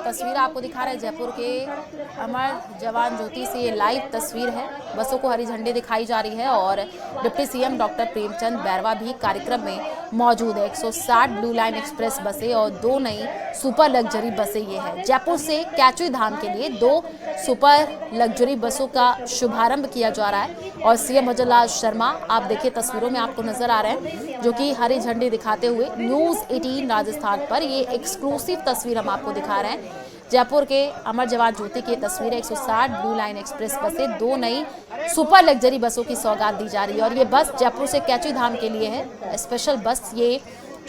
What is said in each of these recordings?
तस्वीर आपको दिखा रहे हैं जयपुर के अमर जवान ज्योति से। ये लाइव तस्वीर है। बसों को हरी झंडी दिखाई जा रही है और deputy CM doctor Premchand Bairwa भी कार्यक्रम में मौजूद है। 160 ब्लू लाइन एक्सप्रेस बसें और 2 नई सुपर लग्जरी बसें ये है। जयपुर से कैची धाम के लिए 2 सुपर लग्जरी बसों का शुभारंभ किया जा रहा है और सीएम भजनलाल शर्मा आप देखिए तस्वीरों में आपको नजर आ रहे हैं, जो कि हरी झंडी दिखाते हुए न्यूज 18 राजस्थान पर ये एक्सक्लूसिव तस्वीर हम आपको दिखा रहे हैं। जयपुर के अमर जवान ज्योति की तस्वीर 160 ब्लू लाइन एक्सप्रेस बसें 2 नई सुपर लग्जरी बसों की सौगात दी जा रही है और ये बस जयपुर से कैची धाम के लिए है। स्पेशल बस ये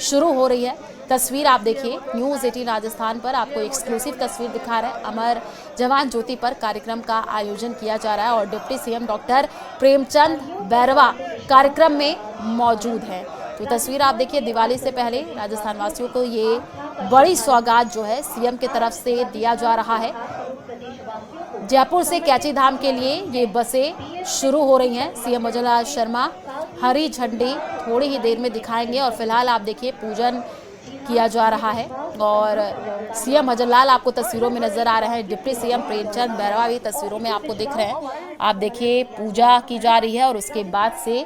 शुरू हो रही है। तस्वीर आप देखिए न्यूज 18 राजस्थान पर आपको एक्सक्लूसिव तस्वीर दिखा रहा है। अमर जवान ज्योति पर कार्यक्रम का आयोजन किया जा रहा है और deputy CM doctor Premchand Bairwa कार्यक्रम में मौजूद है। तो तस्वीर आप देखिए, दिवाली से पहले राजस्थान वासियों को ये बड़ी सौगात जो है सीएम की तरफ से दिया जा रहा है। जयपुर से कैची धाम के लिए ये बसें शुरू हो रही हैं। सीएम भजनलाल शर्मा हरी झंडी थोड़ी ही देर में दिखाएंगे और फिलहाल आप देखिए पूजन किया जा रहा है और सीएम भजनलाल आपको तस्वीरों में नजर आ रहे हैं। डिप्टी सीएम प्रेमचंद बैरवा भी तस्वीरों में आपको दिख रहे हैं। आप देखिए पूजा की जा रही है और उसके बाद से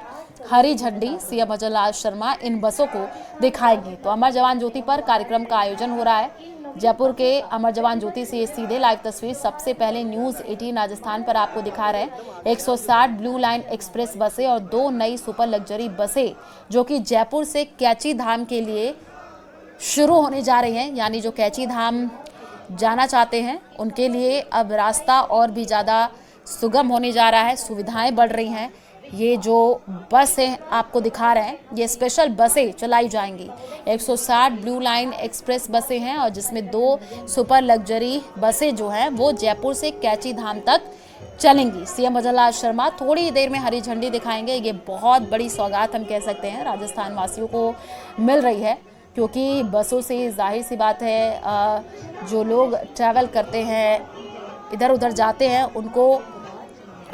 हरी झंडी सीएम भजनलाल शर्मा इन बसों को दिखाएंगे। तो अमर जवान ज्योति पर कार्यक्रम का आयोजन हो रहा है। जयपुर के अमर जवान ज्योति से सीधे लाइव तस्वीर सबसे पहले न्यूज 18 राजस्थान पर आपको दिखा रहे हैं। 160 ब्लू लाइन एक्सप्रेस बसें और 2 नई सुपर लग्जरी बसें जो कि जयपुर से कैची धाम के लिए शुरू होने जा रही हैं। यानी जो कैची धाम जाना चाहते हैं उनके लिए अब रास्ता और भी ज़्यादा सुगम होने जा रहा है, सुविधाएं बढ़ रही हैं। ये जो बस है आपको दिखा रहे हैं, ये स्पेशल बसें चलाई जाएंगी। 160 ब्लू लाइन एक्सप्रेस बसें हैं और जिसमें 2 सुपर लग्जरी बसें जो हैं वो जयपुर से कैची धाम तक चलेंगी। सीएम भजनलाल शर्मा थोड़ी ही देर में हरी झंडी दिखाएंगे। ये बहुत बड़ी सौगात हम कह सकते हैं राजस्थान वासियों को मिल रही है, क्योंकि बसों से जाहिर सी बात है जो लोग ट्रैवल करते हैं, इधर उधर जाते हैं, उनको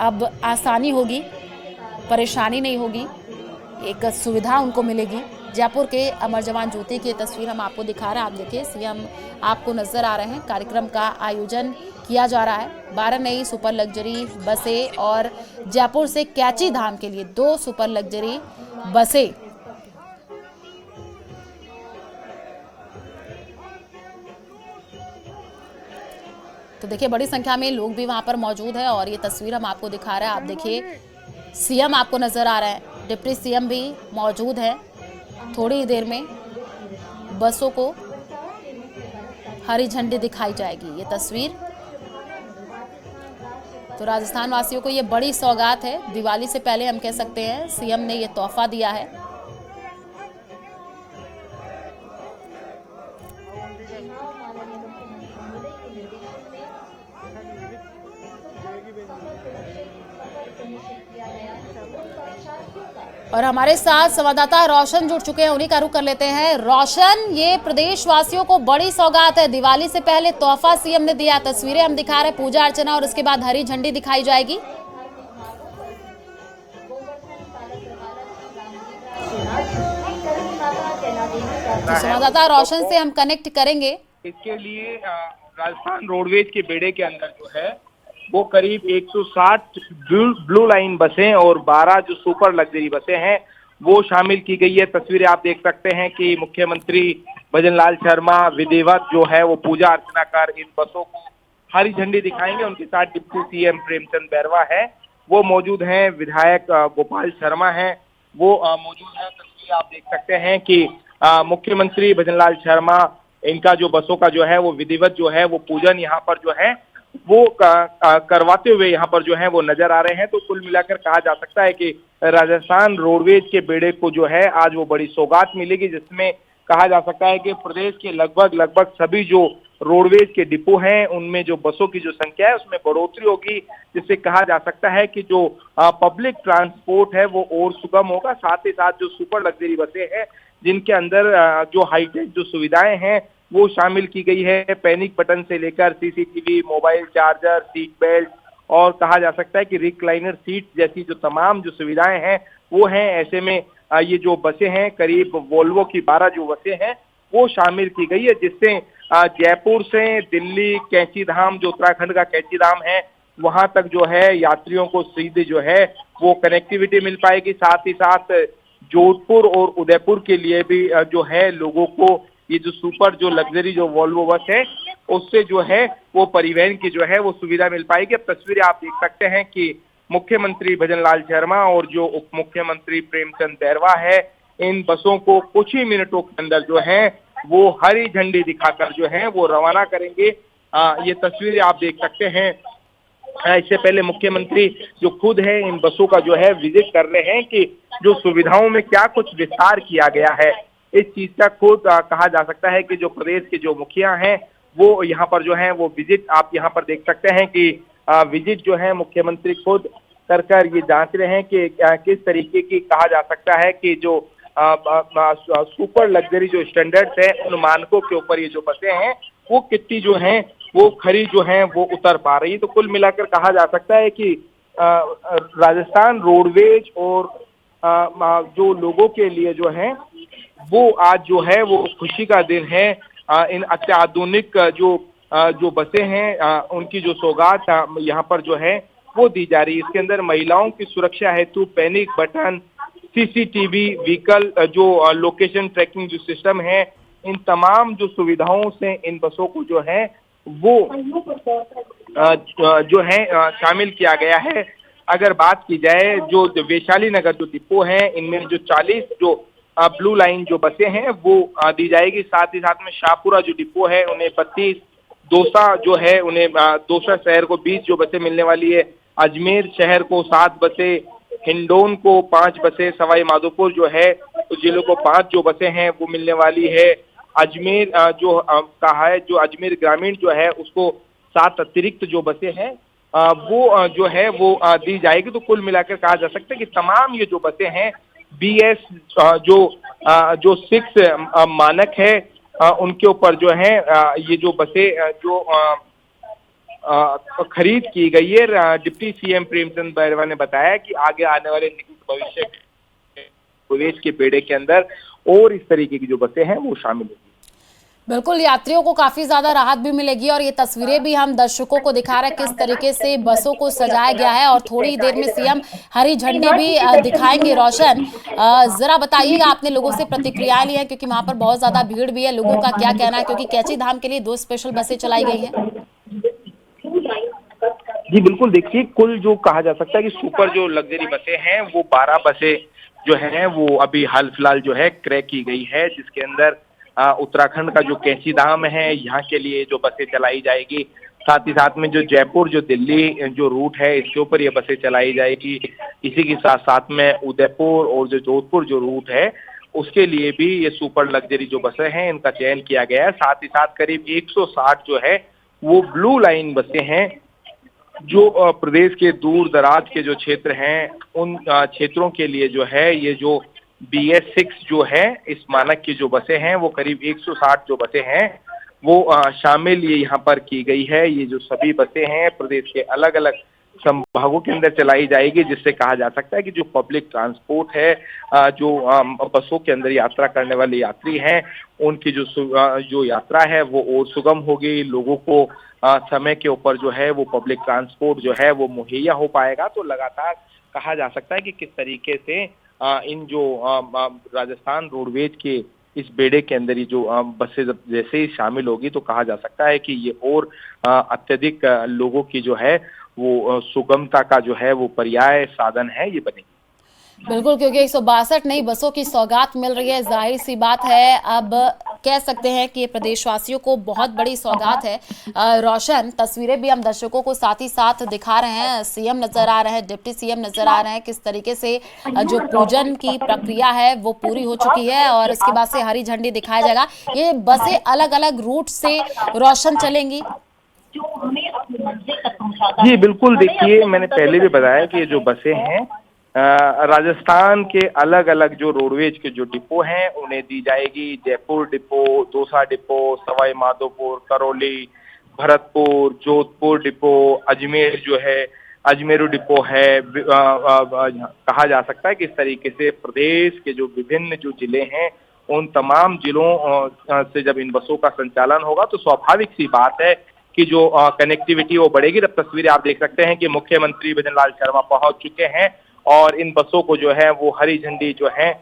अब आसानी होगी, परेशानी नहीं होगी, एक सुविधा उनको मिलेगी। जयपुर के अमर जवान ज्योति की तस्वीर हम आपको दिखा रहे हैं। आप देखिए सीएम आपको नजर आ रहे हैं। कार्यक्रम का आयोजन किया जा रहा है। 12 नई सुपर लग्जरी बसें और जयपुर से कैची धाम के लिए 2 सुपर लग्जरी बसें। तो देखिए बड़ी संख्या में लोग भी वहां पर मौजूद है और ये तस्वीर हम आपको दिखा रहे हैं। आप देखिए सीएम आपको नजर आ रहा है, डिप्टी सीएम भी मौजूद है। थोड़ी ही देर में बसों को हरी झंडी दिखाई जाएगी। ये तस्वीर तो राजस्थान वासियों को ये बड़ी सौगात है। दिवाली से पहले हम कह सकते हैं सीएम ने ये तोहफा दिया है। और हमारे साथ संवाददाता रोशन जुड़ चुके हैं, उन्हीं का रुख कर लेते हैं। रोशन, ये प्रदेश वासियों को बड़ी सौगात है। दिवाली से पहले तोहफा सीएम ने दिया। तस्वीरें हम दिखा रहे हैं, पूजा अर्चना और उसके बाद हरी झंडी दिखाई जाएगी। तो संवाददाता रोशन से हम कनेक्ट करेंगे। इसके लिए राजस्थान रोडवेज के बेड़े के अंदर जो है वो करीब 160 ब्लू लाइन बसें और 12 जो सुपर लग्जरी बसें हैं वो शामिल की गई है। तस्वीरें आप देख सकते हैं कि मुख्यमंत्री भजनलाल शर्मा विधिवत जो है वो पूजा अर्चना कर इन बसों को हरी झंडी दिखाएंगे। उनके साथ डिप्टी सीएम प्रेमचंद बैरवा है, वो मौजूद हैं। विधायक गोपाल शर्मा है, वो मौजूद है। तस्वीर आप देख सकते हैं कि मुख्यमंत्री भजनलाल शर्मा इनका जो बसों का जो है वो विधिवत जो है वो पूजन यहाँ पर जो है वो करवाते हुए यहाँ पर जो है वो नजर आ रहे हैं। तो कुल मिलाकर कहा जा सकता है कि राजस्थान रोडवेज के बेड़े को जो है आज वो बड़ी सौगात मिलेगी, जिसमें कहा जा सकता है कि प्रदेश के लगभग सभी जो रोडवेज के डिपो हैं उनमें जो बसों की जो संख्या है उसमें बढ़ोतरी होगी, जिससे कहा जा सकता है कि जो पब्लिक ट्रांसपोर्ट है वो और सुगम होगा। साथ ही साथ जो सुपर लग्जरी बसें हैं जिनके अंदर जो हाईटेक जो सुविधाएं हैं वो शामिल की गई है। पैनिक बटन से लेकर CCTV, mobile charger, seat belt और कहा जा सकता है कि रिक्लाइनर सीट जैसी जो तमाम जो सुविधाएं हैं वो हैं। ऐसे में ये जो बसें हैं करीब वोल्वो की 12 जो बसें हैं वो शामिल की गई है, जिससे जयपुर से दिल्ली कैंची धाम, जो उत्तराखंड का कैंची धाम है, वहां तक जो है यात्रियों को सीधे जो है वो कनेक्टिविटी मिल पाएगी। साथ ही साथ जोधपुर और उदयपुर के लिए भी जो है लोगों को ये जो सुपर जो लग्जरी जो वॉल्वो बस है उससे जो है वो परिवहन की जो है वो सुविधा मिल पाएगी। अब तस्वीरें आप देख सकते हैं कि मुख्यमंत्री भजन लाल शर्मा और जो उप मुख्यमंत्री प्रेमचंद बैरवा है, इन बसों को कुछ ही मिनटों के अंदर जो है वो हरी झंडी दिखाकर जो है वो रवाना करेंगे। ये तस्वीरें आप देख सकते हैं। इससे पहले मुख्यमंत्री जो खुद है इन बसों का जो है विजिट कर रहे हैं कि जो सुविधाओं में क्या कुछ विस्तार किया गया है। इस चीज का खुद कहा जा सकता है कि जो प्रदेश के जो मुखिया हैं वो यहाँ पर जो है वो विजिट आप यहाँ पर देख सकते हैं कि विजिट जो है मुख्यमंत्री खुद कर ये जांच रहे हैं कि किस तरीके की कहा जा सकता है कि जो सुपर लग्जरी जो स्टैंडर्ड्स है उन मानकों के ऊपर ये जो बसें हैं वो कितनी जो हैं वो खरी जो हैं वो उतर पा रही है। तो कुल मिलाकर कहा जा सकता है कि राजस्थान रोडवेज और जो लोगों के लिए जो है वो आज जो है वो खुशी का दिन है। इन अत्याधुनिक जो बसें हैं उनकी जो सौगात यहाँ पर जो है वो दी जा रही है। इसके अंदर महिलाओं की सुरक्षा हेतु पैनिक बटन, सीसीटीवी, व्हीकल जो लोकेशन ट्रैकिंग जो सिस्टम है, इन तमाम जो सुविधाओं से इन बसों को जो है वो जो है शामिल किया गया है। अगर बात की जाए जो वैशाली नगर जो डिपो है इनमें जो 40 जो ब्लू लाइन जो बसें हैं वो दी जाएगी। साथ ही साथ में शाहपुरा जो डिपो है उन्हें 32, दौसा जो है उन्हें दौसा शहर को 20 जो बसें मिलने वाली है, अजमेर शहर को 7 बसें, हिंडौन को 5 बसें, सवाई माधोपुर जो है तो जिलों को 5 जो बसें हैं वो मिलने वाली है। अजमेर जो कहा है जो अजमेर ग्रामीण जो है उसको 7 अतिरिक्त जो बसें हैं वो जो है वो दी जाएगी। तो कुल मिलाकर कहा जा सकता है कि तमाम ये जो बसें हैं BS जो 6 मानक है उनके ऊपर जो है ये जो बसें जो खरीद की गई है। डिप्टी CM प्रेमचंद बैरवा ने बताया कि आगे आने वाले निकट भविष्य प्रदेश के बेड़े के अंदर और इस तरीके की जो बसें हैं वो शामिल होगी। बिल्कुल, यात्रियों को काफी ज्यादा राहत भी मिलेगी और ये तस्वीरें भी हम दर्शकों को दिखा रहे हैं किस तरीके से बसों को सजाया गया है और थोड़ी देर में CM हरी झंडी भी दिखाएंगे। रोशन, जरा बताइएगा, आपने लोगों से प्रतिक्रियाएं ली हैं क्योंकि वहां पर बहुत ज्यादा भीड़ भी है, लोगों का क्या कहना है क्योंकि कैंची धाम के लिए 2 स्पेशल बसें चलाई गई हैं। जी बिल्कुल, देखिए कुल जो कहा जा सकता है कि सुपर जो लग्जरी बसें हैं वो 12 बसें जो है वो अभी हाल फिलहाल जो है क्रैक की गई है, जिसके अंदर उत्तराखंड का जो कैंची धाम है यहाँ के लिए जो बसें चलाई जाएगी। साथ ही साथ में जो जयपुर जो दिल्ली जो रूट है इसके ऊपर ये बसें चलाई जाएगी। इसी के साथ साथ में उदयपुर और जो जोधपुर जो रूट है उसके लिए भी ये सुपर लग्जरी जो बसें हैं इनका चयन किया गया है। साथ ही साथ करीब 160 जो है वो ब्लू लाइन बसें हैं जो प्रदेश के दूर दराज के जो क्षेत्र हैं उन क्षेत्रों के लिए जो है ये जो BS 6 जो है इस मानक की जो बसें हैं वो करीब 160 जो बसें हैं वो शामिल ये यहाँ पर की गई है। ये जो सभी बसें हैं प्रदेश के अलग अलग संभागों के अंदर चलाई जाएगी, जिससे कहा जा सकता है कि जो पब्लिक ट्रांसपोर्ट है जो बसों के अंदर यात्रा करने वाले यात्री हैं उनकी जो यात्रा है वो और सुगम होगी। लोगों को समय के ऊपर जो है वो पब्लिक ट्रांसपोर्ट जो है वो मुहैया हो पाएगा। तो लगातार कहा जा सकता है कि किस तरीके से इन जो राजस्थान रोडवेज के इस बेड़े के अंदर ही जो बसें जैसे ही शामिल होगी तो कहा जा सकता है कि ये और अत्यधिक लोगों की जो है वो सुगमता का जो है वो पर्याय साधन है ये बनेगी। बिल्कुल, क्योंकि 162 नई बसों की सौगात मिल रही है, जाहिर सी बात है अब कह सकते हैं कि ये प्रदेशवासियों को बहुत बड़ी सौगात है। रोशन, तस्वीरें भी हम दर्शकों को साथ ही साथ दिखा रहे हैं, CM नजर आ रहे हैं, डिप्टी CM नजर आ रहे हैं, किस तरीके से जो पूजन की प्रक्रिया है वो पूरी हो चुकी है और इसके बाद से हरी झंडी दिखाया जाएगा। ये बसें अलग अलग रूट से रोशन चलेंगी। जी बिल्कुल, देखिए मैंने पहले भी बताया कि ये जो बसें हैं राजस्थान के अलग अलग जो रोडवेज के जो डिपो हैं उन्हें दी जाएगी। Jaipur depot, Dausa depot, Sawai Madhopur, Karauli, Bharatpur, Jodhpur depot, Ajmer जो है अजमेरू डिपो है। कहा जा सकता है कि इस तरीके से प्रदेश के जो विभिन्न जो जिले हैं उन तमाम जिलों से जब इन बसों का संचालन होगा तो स्वाभाविक सी बात है कि जो कनेक्टिविटी वो बढ़ेगी। अब तस्वीरें आप देख सकते हैं कि मुख्यमंत्री भजनलाल शर्मा पहुंच चुके हैं और इन बसों को जो है वो हरी झंडी जो है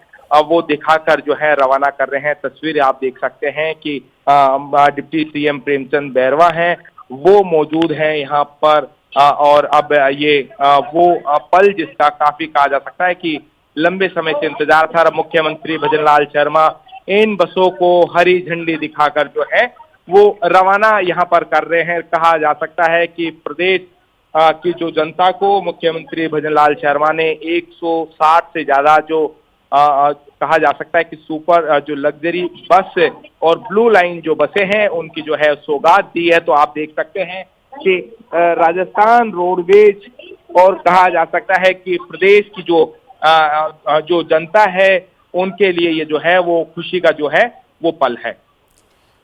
वो दिखाकर जो है रवाना कर रहे हैं। तस्वीरें आप देख सकते हैं कि डिप्टी सीएम प्रेमचंद बैरवा हैं, वो मौजूद हैं यहाँ पर और अब ये वो पल जिसका काफी कहा जा सकता है कि लंबे समय से इंतजार था। मुख्यमंत्री भजनलाल शर्मा इन बसों को हरी झंडी दिखाकर जो है वो रवाना यहाँ पर कर रहे हैं। कहा जा सकता है कि प्रदेश की जो जनता को मुख्यमंत्री भजनलाल शर्मा ने 160 से ज्यादा जो कहा जा सकता है कि सुपर जो लग्जरी बस और ब्लू लाइन जो बसें हैं उनकी जो है सौगात दी है। तो आप देख सकते हैं कि राजस्थान रोडवेज और कहा जा सकता है कि प्रदेश की जो जनता है उनके लिए ये जो है वो खुशी का जो है वो पल है।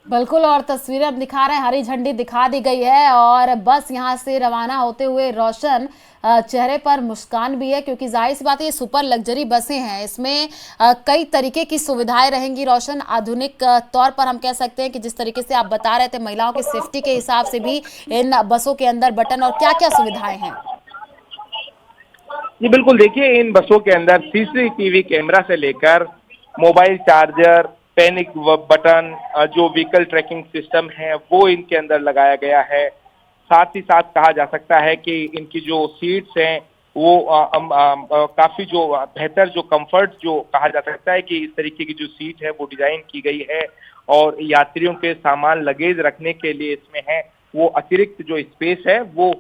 बिल्कुल, और तस्वीरें हम दिखा रहे हैं, हरी झंडी दिखा दी गई है और बस यहां से रवाना होते हुए रोशन चेहरे पर मुस्कान भी है, क्योंकि जाहिर सी बात है ये सुपर लग्जरी बसें हैं, इसमें कई तरीके की सुविधाएं रहेंगी। रोशन, आधुनिक तौर पर हम कह सकते हैं कि जिस तरीके से आप बता रहे थे महिलाओं की सेफ्टी के हिसाब से भी इन बसों के अंदर बटन और क्या क्या सुविधाएं हैं? जी बिल्कुल, देखिए इन बसों के अंदर सीसीटीवी कैमरा से लेकर मोबाइल चार्जर, पैनिक बटन, जो व्हीकल ट्रैकिंग सिस्टम है वो इनके अंदर लगाया गया है। साथ ही साथ कहा जा सकता है कि इनकी जो सीट्स हैं वो काफी जो बेहतर जो कंफर्ट जो कहा जा सकता है कि इस तरीके की जो सीट है वो डिजाइन की गई है और यात्रियों के सामान लगेज रखने के लिए इसमें है वो अतिरिक्त जो स्पेस है वो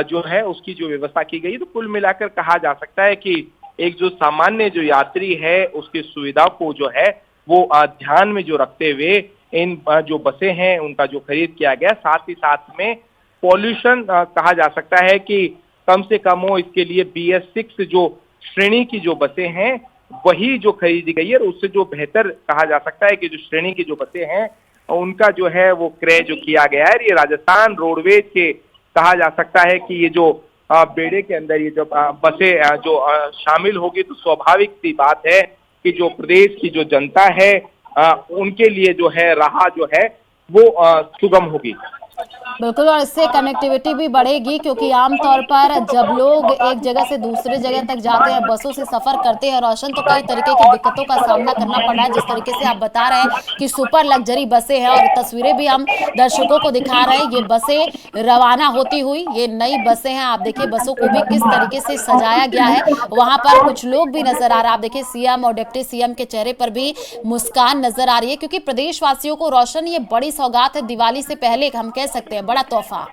जो है उसकी जो व्यवस्था की गई। तो कुल मिलाकर कहा जा सकता है कि एक जो सामान्य जो यात्री है उसकी सुविधा को जो है वो ध्यान में जो रखते हुए इन जो बसें हैं उनका जो खरीद किया गया। साथ ही साथ में पॉल्यूशन कहा जा सकता है कि कम से कम हो, इसके लिए BS6 जो श्रेणी की जो बसें हैं वही जो खरीदी गई है। उससे जो बेहतर कहा जा सकता है कि जो श्रेणी की जो बसें हैं उनका जो है वो क्रय जो किया गया है। ये राजस्थान रोडवेज के कहा जा सकता है कि ये जो बेड़े के अंदर ये जो बसें जो शामिल होगी तो स्वाभाविक सी बात है कि जो प्रदेश की जो जनता है उनके लिए जो है राह जो है वो सुगम होगी। बिल्कुल, और इससे कनेक्टिविटी भी बढ़ेगी, क्योंकि आमतौर पर जब लोग एक जगह से दूसरे जगह तक जाते हैं, बसों से सफर करते हैं रोशन, तो कई तरीके की दिक्कतों का सामना करना पड़ रहा है। जिस तरीके से आप बता रहे हैं कि सुपर लग्जरी बसें हैं और तस्वीरें भी हम दर्शकों को दिखा रहे हैं, ये बसें रवाना होती हुई, ये नई बसें हैं। आप देखिए बसों को भी किस तरीके से सजाया गया है, वहां पर कुछ लोग भी नजर आ रहा है। आप देखिए सीएम और डिप्टी सीएम के चेहरे पर भी मुस्कान नजर आ रही है, क्योंकि प्रदेशवासियों को रोशन ये बड़ी सौगात है, दिवाली से पहले हम कह सकते हैं बड़ा तोहफा।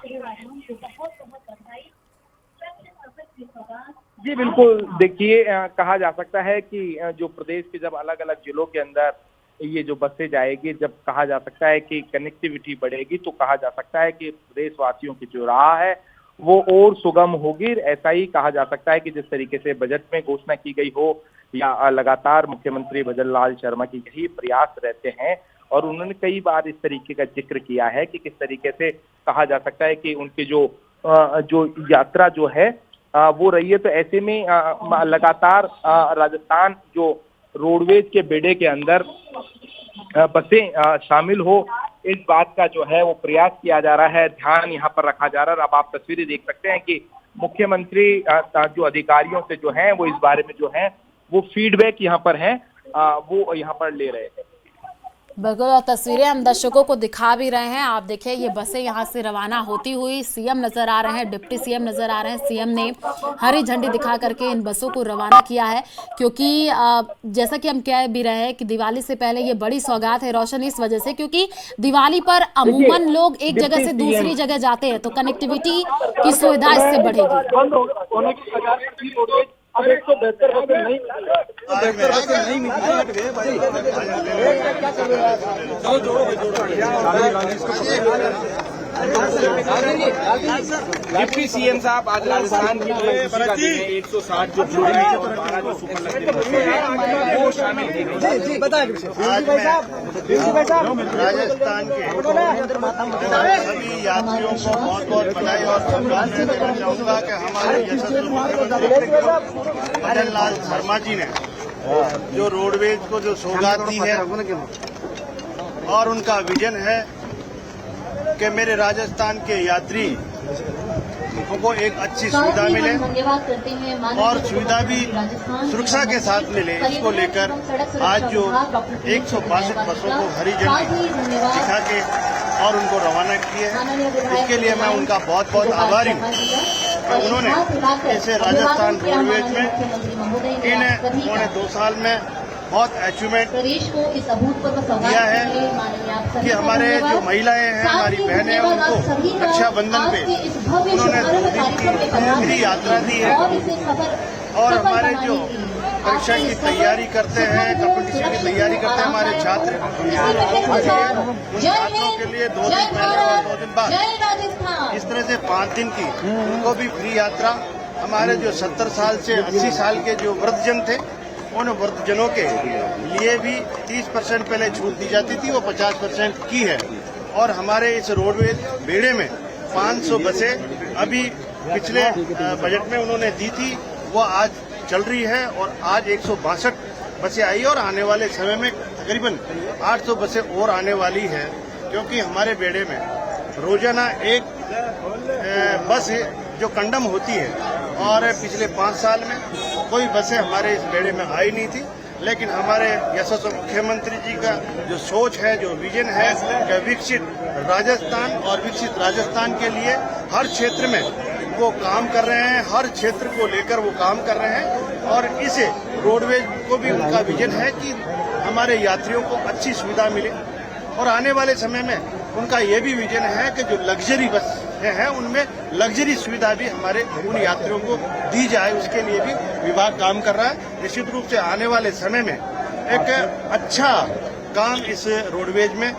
जी बिल्कुल, देखिए कहा जा सकता है कि जो प्रदेश के जब अलग अलग जिलों के अंदर ये जो बसें जाएगी, जब कहा जा सकता है कि कनेक्टिविटी बढ़ेगी तो कहा जा सकता है कि प्रदेशवासियों की जो राह है वो और सुगम होगी। ऐसा ही कहा जा सकता है कि जिस तरीके से बजट में घोषणा की गई हो या लगातार मुख्यमंत्री भजनलाल शर्मा की यही प्रयास रहते हैं और उन्होंने कई बार इस तरीके का जिक्र किया है कि किस तरीके से कहा जा सकता है कि उनकी जो यात्रा जो है वो रही है। तो ऐसे में लगातार राजस्थान जो रोडवेज के बेड़े के अंदर बसें शामिल हो, इस बात का जो है वो प्रयास किया जा रहा है, ध्यान यहाँ पर रखा जा रहा है। अब आप तस्वीरें देख सकते हैं कि मुख्यमंत्री जो अधिकारियों से जो है वो इस बारे में जो है वो फीडबैक यहाँ पर है वो यहाँ पर ले रहे हैं। बिल्कुल, और तस्वीरें हम दर्शकों को दिखा भी रहे हैं। आप देखिए ये बसें यहाँ से रवाना होती हुई, सीएम नजर आ रहे हैं, डिप्टी सीएम नजर आ रहे हैं। सीएम ने हरी झंडी दिखा करके इन बसों को रवाना किया है, क्योंकि जैसा कि हम कह भी रहे हैं कि दिवाली से पहले ये बड़ी सौगात है रोशन, इस वजह से क्योंकि दिवाली पर अमूमन लोग एक जगह से दूसरी जगह जाते हैं, तो कनेक्टिविटी की सुविधा इससे बढ़ेगी। अब 172 बसें नहीं डिप्टी सीएम साहब आज राजस्थान की जो 160 जो ब्लू लाइन और 12 जो सुपर लग्जरी बसें हैं वो शामिल की गई। जी बताइए राजस्थान के सभी यात्रियों को बहुत बहुत बधाई और शुभकामनाएं देना चाहूँगा कि हमारे यशस्वी मुख्यमंत्री भजनलाल शर्मा जी ने जो रोडवेज को जो सौगात दी है और उनका विजन है कि मेरे राजस्थान के यात्री को एक अच्छी सुविधा मिले और सुविधा भी सुरक्षा के साथ मिले, इसको लेकर आज जो 162 बसों को हरी झंडी दिखा के और उनको रवाना किए हैं, इसके लिए मैं उनका बहुत बहुत आभारी हूँ। उन्होंने ऐसे राजस्थान रोडवेज में इन पौने 2 साल में बहुत अचीवमेंट किया है कि हमारे जो महिलाएं हैं, हमारी बहनें हैं, उनको रक्षाबंधन पे उन्होंने 2 दिन की फ्री यात्रा दी है और हमारे जो परीक्षा की तैयारी करते हैं, कंपटीशन की तैयारी करते हैं हमारे छात्र, उन छात्रों के लिए 2 दिन पहले और 2 दिन बाद इस तरह से 5 दिन की उनको भी फ्री यात्रा। हमारे जो 70 साल से 80 साल के जो वृद्धजन थे, उन वृद्धजनों के लिए भी 30% पहले छूट दी जाती थी, वो 50% की है। और हमारे इस रोडवेज बेड़े में 500 बसें अभी पिछले बजट में उन्होंने दी थी, वो आज चल रही है और आज 162 बसें आई और आने वाले समय में तकरीबन 800 बसें और आने वाली है, क्योंकि हमारे बेड़े में रोजाना एक बस जो कंडम होती है और पिछले 5 साल में कोई बसें हमारे इस बेड़े में आई नहीं थी। लेकिन हमारे यशस्वी मुख्यमंत्री जी का जो सोच है, जो विजन है कि विकसित राजस्थान और विकसित राजस्थान के लिए हर क्षेत्र में वो काम कर रहे हैं, हर क्षेत्र को लेकर वो काम कर रहे हैं। और इस रोडवेज को भी उनका विजन है कि हमारे यात्रियों को अच्छी सुविधा मिले और आने वाले समय में उनका ये भी विजन है कि जो लग्जरी बस हैं उनमें लग्जरी सुविधा भी हमारे उन यात्रियों को दी जाए, उसके लिए भी विभाग काम कर रहा है। निश्चित रूप से आने वाले समय में एक अच्छा काम इस रोडवेज में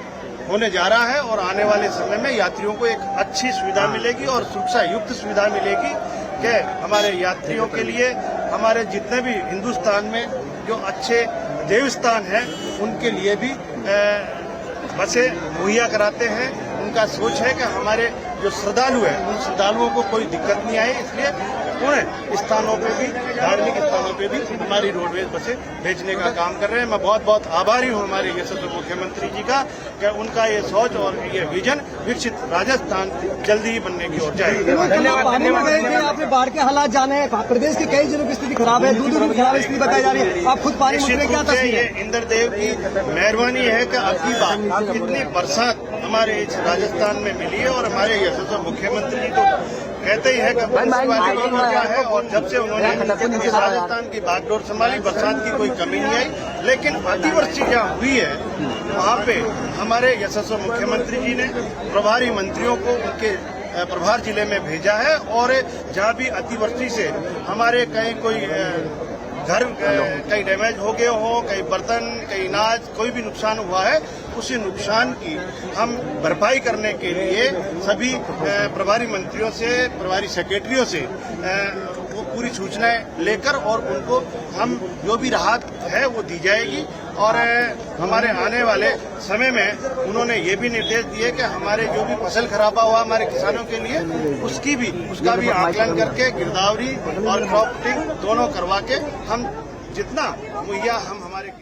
होने जा रहा है और आने वाले समय में यात्रियों को एक अच्छी सुविधा मिलेगी और सुरक्षा युक्त सुविधा मिलेगी कि हमारे यात्रियों के लिए हमारे जितने भी हिंदुस्तान में जो अच्छे देवस्थान हैं उनके लिए भी बसें मुहैया कराते हैं। उनका सोच है कि हमारे जो श्रद्धालु हैं उन श्रद्धालुओं को कोई दिक्कत नहीं आए, इसलिए उन स्थानों पे भी, धार्मिक स्थानों पे भी हमारी रोडवेज बसें भेजने का काम कर रहे हैं। मैं बहुत बहुत आभारी हूँ हमारे यशस्वी मुख्यमंत्री जी का कि उनका ये सोच और ये विजन विकसित राजस्थान जल्दी ही बनने की ओर जाएगा। धन्यवाद। आपने बाढ़ के हालात जाने हैं, प्रदेश के कई जिलों की स्थिति खराब है, दूर खराब स्थिति बताई जा रही है, आप खुद पानी में क्या तस्वीर है? इंद्रदेव की मेहरबानी है कि अगली बार इतनी बरसात हमारे इस राजस्थान में मिली है और हमारे यशस्वी मुख्यमंत्री जी तो कहते ही है कि क्या है, और जब से उन्होंने इस राजस्थान की बागडोर संभाली बरसात की कोई कमी नहीं आई। लेकिन अतिवृष्टि जहाँ हुई है वहाँ पे हमारे यशस्वी मुख्यमंत्री जी ने प्रभारी मंत्रियों को उनके प्रभार जिले में भेजा है और जहाँ भी अतिवृष्टि से हमारे कहीं कोई घर कहीं डैमेज हो गए हो, कहीं बर्तन, कहीं अनाज, कोई भी नुकसान हुआ है, उसी नुकसान की हम भरपाई करने के लिए सभी प्रभारी मंत्रियों से, प्रभारी सेक्रेटरियों से वो पूरी सूचनाएं लेकर और उनको हम जो भी राहत है वो दी जाएगी। और हमारे आने वाले समय में उन्होंने ये भी निर्देश दिए कि हमारे जो भी फसल खराबा हुआ हमारे किसानों के लिए उसका भी आकलन करके गिरदावरी और क्रॉप कटिंग दोनों करवा के हम जितना मुहैया हम हमारे